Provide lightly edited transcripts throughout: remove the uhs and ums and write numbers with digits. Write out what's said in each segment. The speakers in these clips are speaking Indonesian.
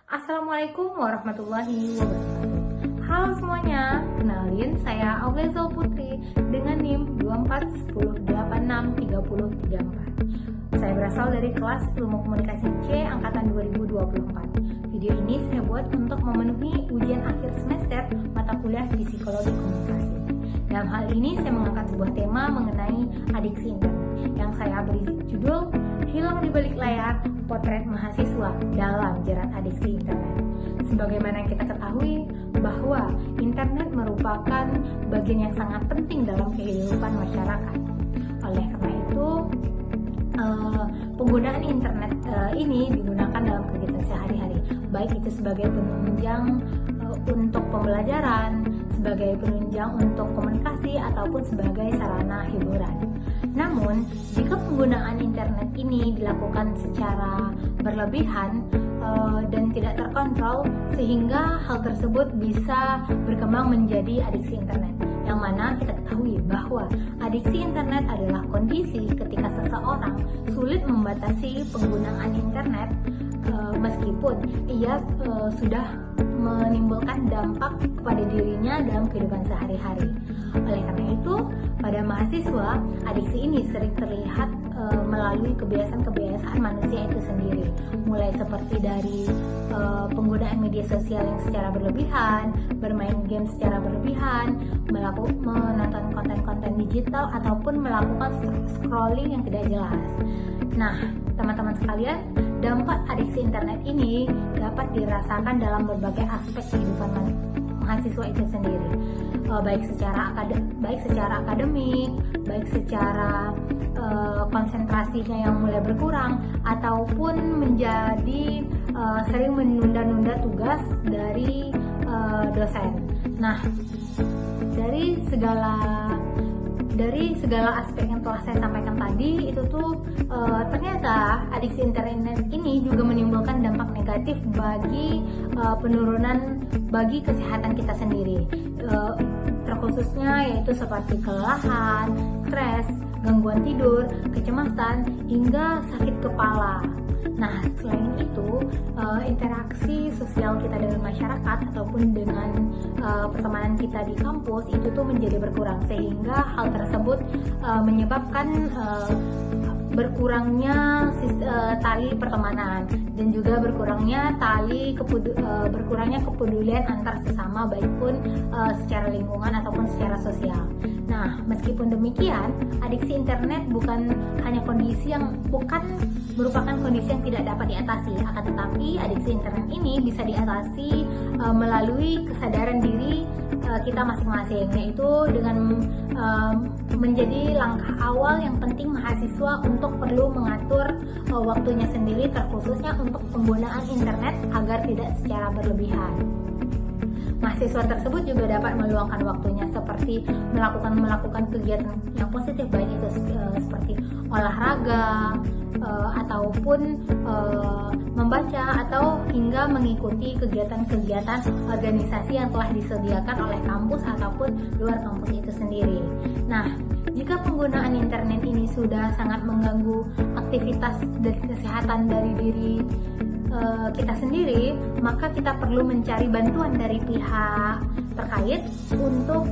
Assalamualaikum warahmatullahi wabarakatuh. Halo semuanya, kenalin saya Aulezo Putri dengan NIM 2410863034. Saya berasal dari kelas Ilmu Komunikasi C angkatan 2024. Video ini saya buat untuk memenuhi ujian akhir semester mata kuliah Psikologi Komunikasi. Dalam hal ini saya mengangkat sebuah tema mengenai adiksi internet yang saya beri judul Hilang di Balik Layar, Potret Mahasiswa dalam Jerat Adiksi Internet. Sebagaimana yang kita ketahui bahwa internet merupakan bagian yang sangat penting dalam kehidupan masyarakat. Oleh karena itu, penggunaan internet ini digunakan dalam kegiatan sehari-hari, baik itu sebagai penunjang untuk pembelajaran, sebagai penunjang untuk komunikasi, ataupun sebagai sarana hiburan. Namun, jika penggunaan internet ini dilakukan secara berlebihan dan tidak terkontrol, sehingga hal tersebut bisa berkembang menjadi adiksi internet. Yang mana kita ketahui bahwa adiksi internet adalah kondisi ketika seseorang sulit membatasi penggunaan internet meskipun ia sudah menimbulkan dampak kepada dirinya dalam kehidupan sehari-hari. Oleh karena itu, pada mahasiswa, adiksi ini sering terlihat melalui kebiasaan-kebiasaan manusia itu sendiri, mulai seperti dari penggunaan media sosial yang secara berlebihan, bermain game secara berlebihan, menonton konten-konten digital, ataupun melakukan scrolling yang tidak jelas. Nah, teman-teman sekalian, dampak adiksi internet ini dapat dirasakan dalam berbagai aspek kehidupan mahasiswa itu sendiri, baik secara akademik, baik secara konsentrasinya yang mulai berkurang, ataupun menjadi sering menunda-nunda tugas dari dosen. Nah, dari segala aspek yang telah saya sampaikan tadi, itu tuh ternyata adiksi internet ini juga menimbulkan dampak negatif bagi penurunan bagi kesehatan kita sendiri, terkhususnya yaitu seperti kelelahan, stres, gangguan tidur, kecemasan, hingga sakit kepala. Nah, selain itu, interaksi sosial kita dengan masyarakat ataupun dengan pertemanan kita di kampus itu tuh menjadi berkurang, sehingga hal tersebut menyebabkan berkurangnya tali pertemanan dan juga berkurangnya kepedulian antar sesama, baik pun secara lingkungan ataupun secara sosial. Nah, meskipun demikian, adiksi internet bukan merupakan kondisi yang tidak dapat diatasi, akan tetapi adiksi internet ini bisa diatasi melalui kesadaran diri kita masing-masing, yaitu dengan menjadi langkah awal yang penting mahasiswa untuk perlu mengatur waktunya sendiri, terkhususnya untuk penggunaan internet agar tidak secara berlebihan. Mahasiswa tersebut juga dapat meluangkan waktunya seperti melakukan kegiatan yang positif, baik itu seperti olahraga, ataupun membaca, atau hingga mengikuti kegiatan-kegiatan organisasi yang telah disediakan oleh kampus ataupun luar kampus itu sendiri. Nah, jika penggunaan internet ini sudah sangat mengganggu aktivitas dan kesehatan dari diri kita sendiri, maka kita perlu mencari bantuan dari pihak terkait untuk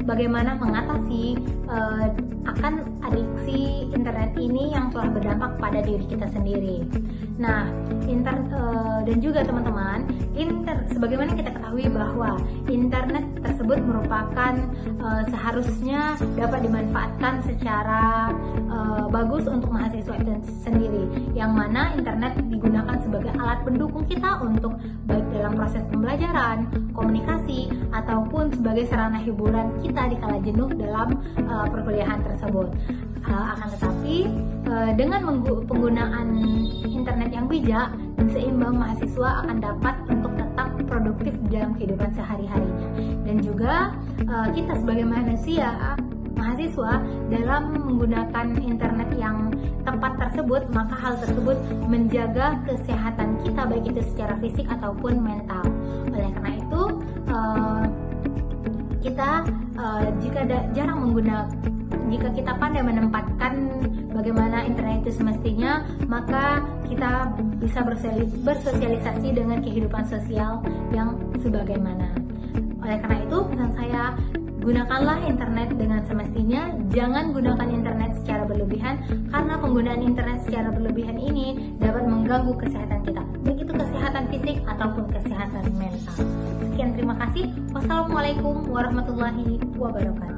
bagaimana mengatasi akan adiksi internet ini yang telah berdampak pada diri kita sendiri. Nah, dan juga teman-teman, sebagaimana kita ketahui bahwa internet tersebut merupakan seharusnya dapat dimanfaatkan secara bagus untuk mahasiswa itu sendiri, yang mana internet digunakan sebagai alat pendukung kita untuk baik dalam proses pembelajaran, komunikasi, ataupun sebagai sarana hiburan kita di kala jenuh dalam perkuliahan tersebut. Akan tetapi dengan penggunaan internet yang bijak dan seimbang, mahasiswa akan dapat untuk tetap produktif dalam kehidupan sehari-harinya, dan juga kita sebagai mahasiswa dalam menggunakan internet yang tepat tersebut, maka hal tersebut menjaga kesehatan kita, baik itu secara fisik ataupun mental. Oleh karena itu, kita jika jarang jika kita pandai menempatkan bagaimana internet itu semestinya, maka kita bisa bersosialisasi dengan kehidupan sosial yang sebagaimana. Oleh karena itu, pesan saya, gunakanlah internet dengan semestinya, jangan gunakan internet secara berlebihan, karena penggunaan internet secara berlebihan ini dapat mengganggu kesehatan kita, baik itu kesehatan fisik ataupun kesehatan mental. Sekian, terima kasih. Wassalamualaikum warahmatullahi wabarakatuh.